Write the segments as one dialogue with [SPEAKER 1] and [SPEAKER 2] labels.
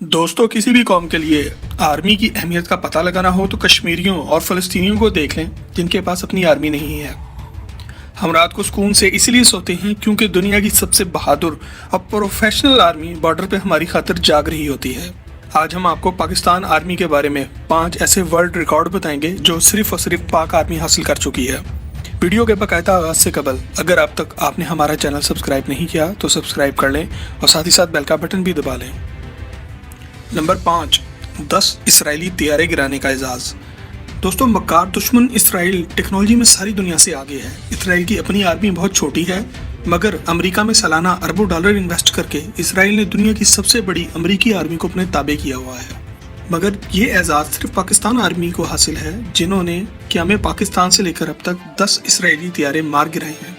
[SPEAKER 1] दोस्तों, किसी भी कौम के लिए आर्मी की अहमियत का पता लगाना हो तो कश्मीरियों और फ़लस्तीनियों को देख लें जिनके पास अपनी आर्मी नहीं है। हम रात को सुकून से इसलिए सोते हैं क्योंकि दुनिया की सबसे बहादुर और प्रोफेशनल आर्मी बॉर्डर पे हमारी खातिर जाग रही होती है। आज हम आपको पाकिस्तान आर्मी के बारे में 5 ऐसे वर्ल्ड रिकॉर्ड बताएंगे जो सिर्फ और सिर्फ पाक आर्मी हासिल कर चुकी है। वीडियो के बाकायदा आगाज से कबल अगर अब तक आपने हमारा चैनल सब्सक्राइब नहीं किया तो सब्सक्राइब कर लें और साथ ही साथ बेल का बटन भी दबा लें। नंबर 5, 10 इसराइली तैयारे गिराने का एजाज़। दोस्तों, मक्कार दुश्मन इसराइल टेक्नोलॉजी में सारी दुनिया से आगे है। इसराइल की अपनी आर्मी बहुत छोटी है, मगर अमेरिका में सालाना अरबों डॉलर इन्वेस्ट करके इसराइल ने दुनिया की सबसे बड़ी अमेरिकी आर्मी को अपने ताबे किया हुआ है। मगर ये एजाज़ सिर्फ पाकिस्तान आर्मी को हासिल है जिन्होंने क़याम पाकिस्तान से लेकर अब तक 10 इसराइली तैयारे मार गिराए हैं।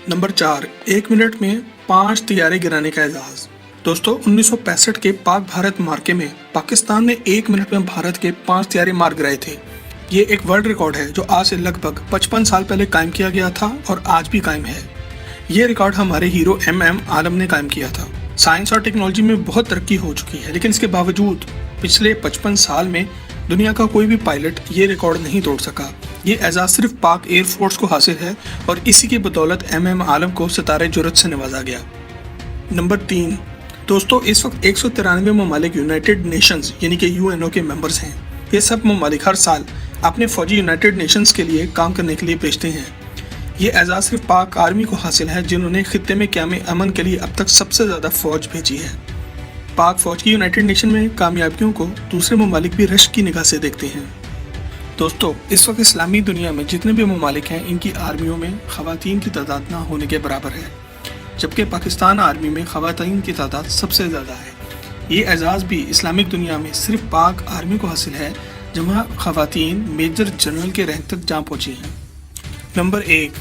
[SPEAKER 1] नंबर 4, 1 मिनट में 5 तैयारे गिराने का एजाज़। दोस्तों, 1965 के पाक भारत मार्के में पाकिस्तान ने 1 मिनट में भारत के 5 तैयारे मार गिराए थे। ये एक वर्ल्ड रिकॉर्ड है जो आज से लगभग 55 साल पहले कायम किया गया था और आज भी कायम है। ये रिकॉर्ड हमारे हीरो MM आलम ने कायम किया था। साइंस और टेक्नोलॉजी में बहुत तरक्की हो चुकी है, लेकिन इसके बावजूद पिछले 55 साल में दुनिया का कोई भी पायलट ये रिकॉर्ड नहीं तोड़ सका। ये एजाज़ सिर्फ पाक एयरफोर्स को हासिल है और इसी की बदौलत MM आलम को सितारे जुर्रत से नवाजा गया। नंबर 3, दोस्तों, इस वक्त 193 ममालिक यूनाइटेड नेशंस यानी कि UNO के मेंबर्स हैं। ये सब ममालिक हर साल अपने फौजी यूनाइटेड नेशंस के लिए काम करने के लिए भेजते हैं। ये एजाज़ सिर्फ पाक आर्मी को हासिल है जिन्होंने खित्ते में क़याम अमन के लिए अब तक सबसे ज़्यादा फ़ौज भेजी है। पाक फ़ौज की यूनाइटेड नेशन में कामयाबियों को दूसरे ममालिक भी रश्क की निगाह से देखते हैं। दोस्तों, इस वक्त इस्लामी दुनिया में जितने भी ममालिक हैं इनकी आर्मियों में ख़वातीन की तादाद ना होने के बराबर है, जबकि पाकिस्तान आर्मी में ख़वातीन की तादाद सबसे ज़्यादा है। ये एजाज़ भी इस्लामिक दुनिया में सिर्फ पाक आर्मी को हासिल है जहाँ ख़वातीन मेजर जनरल के रैंक तक जा पहुँची हैं। नंबर 1,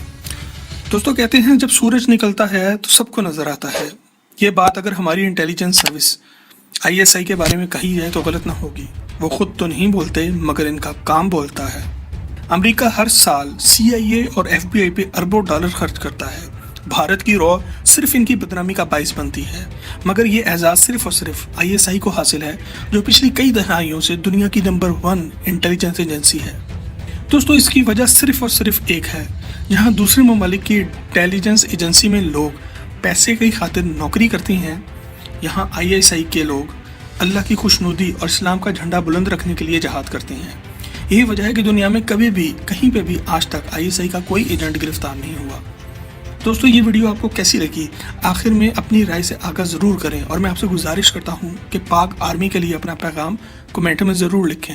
[SPEAKER 1] दोस्तों, कहते हैं जब सूरज निकलता है तो सबको नज़र आता है। ये बात अगर हमारी इंटेलिजेंस सर्विस ISI के बारे में कही जाए तो गलत ना होगी। वो खुद तो नहीं बोलते मगर इनका काम बोलता है। अमेरिका हर साल CIA और FBI पे अरबों डॉलर खर्च करता है। भारत की रॉ सिर्फ इनकी बदनामी का बाइस बनती है, मगर ये एजाज़ सिर्फ और सिर्फ ISI को हासिल है जो पिछली कई दहाइयों से दुनिया की नंबर 1 इंटेलिजेंस एजेंसी है। दोस्तों, इसकी वजह सिर्फ और सिर्फ एक है, जहाँ दूसरे ममालिक की इंटेलिजेंस एजेंसी में लोग पैसे की खातिर नौकरी करती हैं, यहाँ ISI के लोग अल्लाह की खुशनुदी और इस्लाम का झंडा बुलंद रखने के लिए जहाद करते हैं। यही वजह है कि दुनिया में कभी भी कहीं पे भी आज तक ISI का कोई एजेंट गिरफ्तार नहीं हुआ। दोस्तों, ये वीडियो आपको कैसी लगी आखिर में अपनी राय से आगाह ज़रूर करें और मैं आपसे गुजारिश करता हूँ कि पाक आर्मी के लिए अपना पैगाम कमेंट में ज़रूर लिखें।